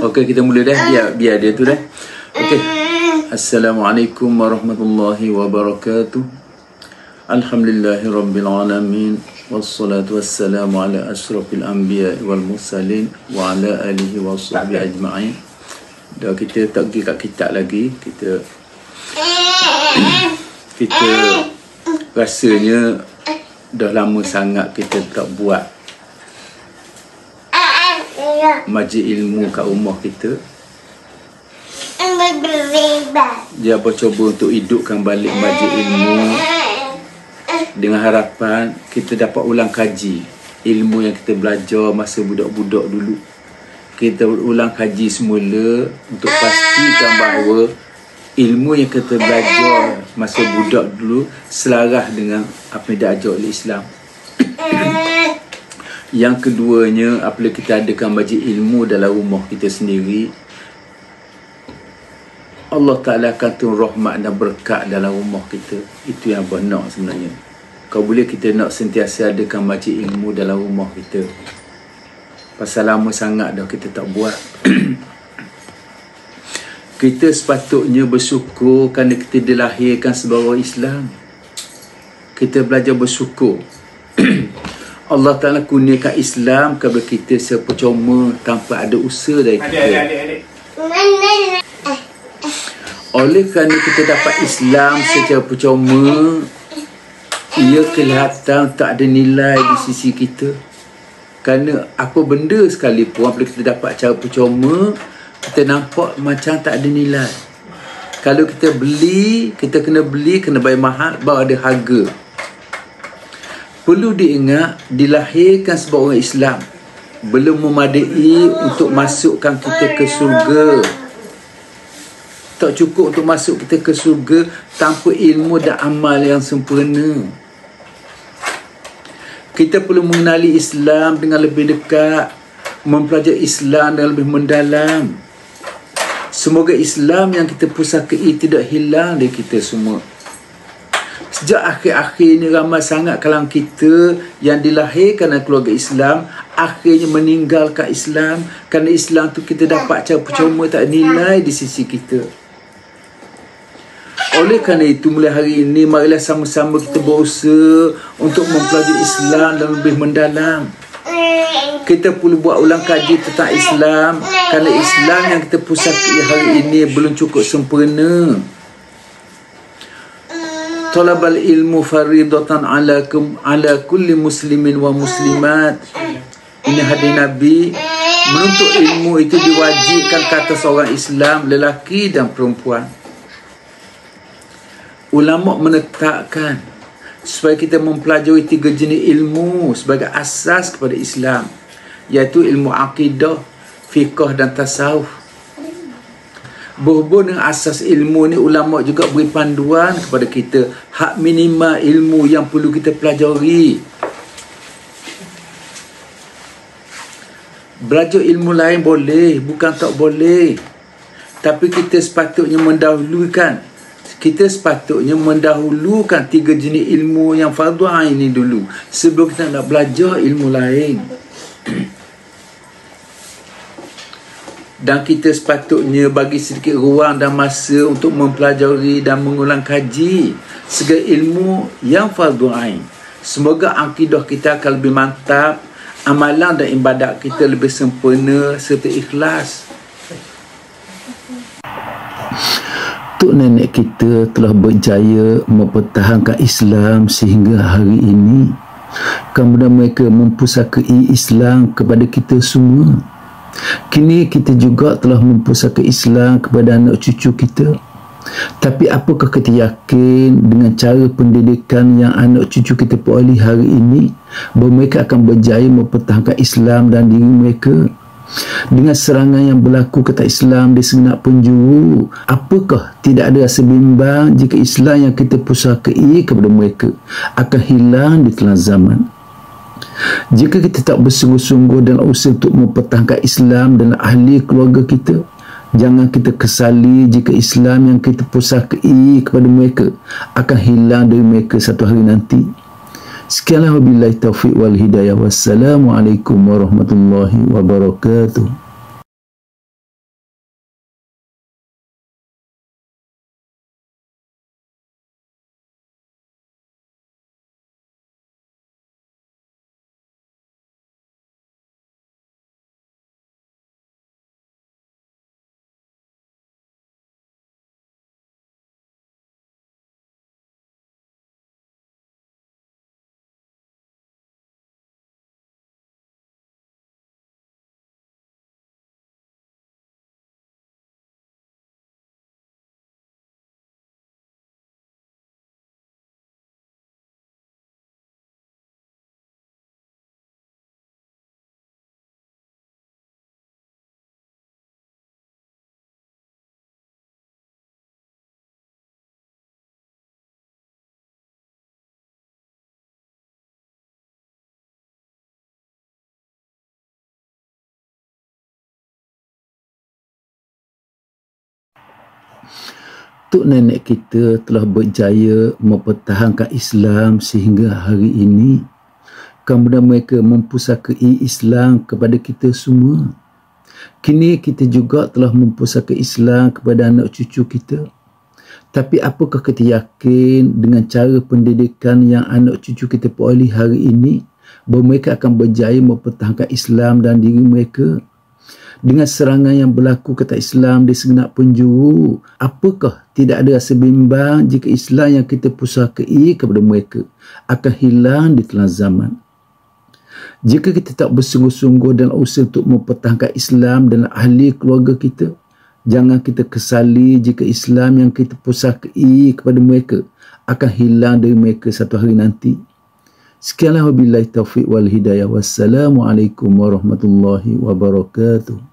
Okey, kita mula dah. Biar dia tu dah. Okey. Assalamualaikum warahmatullahi wabarakatuh. Alhamdulillahirabbil alamin. Wassalatu wassalamu ala asyrafil anbiya wal mursalin wa ala alihi washabbihi ajma'in. Dah kita tak pergi kat kitab lagi. Kita rasanya dah lama sangat kita tak buat majlis ilmu kat rumah kita. Dia cuba untuk hidupkan balik majlis ilmu dengan harapan kita dapat ulang kaji ilmu yang kita belajar masa budak-budak dulu. Kita ulang kaji semula untuk pastikan bahawa ilmu yang kita belajar masa budak dulu selaras dengan apa yang diajar oleh Islam. Yang keduanya, apabila kita adakan majlis ilmu dalam rumah kita sendiri, Allah Ta'ala akan turun rahmat dan berkat dalam rumah kita. Itu yang abang nak sebenarnya. Kalau boleh kita nak sentiasa adakan majlis ilmu dalam rumah kita. Pasal lama sangat dah kita tak buat. Kita sepatutnya bersyukur kerana kita dilahirkan sebagai orang Islam. Kita belajar bersyukur. Allah Ta'ala kurniakan Islam kepada kita sepercuma tanpa ada usaha dari kita. Oleh kerana kita dapat Islam secara percuma, ia kelihatan tak ada nilai di sisi kita. Kerana apa benda sekalipun apabila kita dapat cara percuma, kita nampak macam tak ada nilai. Kalau kita beli, kita kena beli, kena bayar mahal, baru ada harga. Perlu diingat, dilahirkan sebagai orang Islam belum memadai untuk masukkan kita ke syurga. Tak cukup untuk masuk kita ke syurga tanpa ilmu dan amal yang sempurna. Kita perlu mengenali Islam dengan lebih dekat, mempelajari Islam dengan lebih mendalam. Semoga Islam yang kita pusakai tidak hilang dari kita semua. Sejak akhir-akhir ini ramai sangat kalangan kita yang dilahirkan dalam keluarga Islam akhirnya meninggalkan Islam kerana Islam tu kita dapat cara percuma, tak nilai di sisi kita. Oleh kerana itu, mulai hari ini marilah sama-sama kita berusaha untuk mempelajari Islam dan lebih mendalam. Kita perlu buat ulang kaji tentang Islam kerana Islam yang kita pusakai hari ini belum cukup sempurna. Talabal ilmu faridatan ala kulli muslimin wa muslimat. Ini hadis Nabi. Menuntut ilmu itu diwajibkan ke atas orang Islam, lelaki dan perempuan. Ulama menetapkan supaya kita mempelajari 3 jenis ilmu sebagai asas kepada Islam, iaitu ilmu akidah, fiqh dan tasawuf. Berhubung dengan asas ilmu ni, ulama juga beri panduan kepada kita hak minimal ilmu yang perlu kita pelajari. Belajar ilmu lain boleh, bukan tak boleh, tapi kita sepatutnya mendahulukan 3 jenis ilmu yang fardu ain ini dulu sebelum kita nak belajar ilmu lain. Dan kita sepatutnya bagi sedikit ruang dan masa untuk mempelajari dan mengulang kaji segala ilmu yang fardu ain. Semoga akidah kita akan lebih mantap, amalan dan ibadat kita lebih sempurna serta ikhlas. Tok nenek kita telah berjaya mempertahankan Islam sehingga hari ini. Kemudian mereka mempusakai Islam kepada kita semua. Kini kita juga telah mempusakai Islam kepada anak cucu kita. Tapi apakah kita yakin dengan cara pendidikan yang anak cucu kita peroleh hari ini bahawa mereka akan berjaya mempertahankan Islam dan diri mereka? Dengan serangan yang berlaku kata Islam di segenap penjuru, apakah tidak ada rasa bimbang jika Islam yang kita pusakai kepada mereka akan hilang di telan zaman? Jika kita tak bersungguh-sungguh dalam usaha untuk mempertahankan Islam dan ahli keluarga kita, jangan kita kesali jika Islam yang kita pusakai kepada mereka akan hilang dari mereka satu hari nanti. Sekianlah, wabillahi taufiq wal hidayah. Wassalamualaikum warahmatullahi wabarakatuh. Tok nenek kita telah berjaya mempertahankan Islam sehingga hari ini. Kemudian mereka mempusakai Islam kepada kita semua. Kini kita juga telah mempusakai Islam kepada anak cucu kita. Tapi apakah kita yakin dengan cara pendidikan yang anak cucu kita peroleh hari ini, bahawa mereka akan berjaya mempertahankan Islam dan diri mereka? Dengan serangan yang berlaku kata Islam di segenap penjuru, apakah tidak ada rasa bimbang jika Islam yang kita pusakai kepada mereka akan hilang di telan zaman? Jika kita tak bersungguh-sungguh dalam usaha untuk mempertahankan Islam dan ahli keluarga kita, jangan kita kesali jika Islam yang kita pusakai kepada mereka akan hilang dari mereka satu hari nanti. Sekianlah, wabillahi taufiq wal hidayah. Wassalamualaikum warahmatullahi wabarakatuh.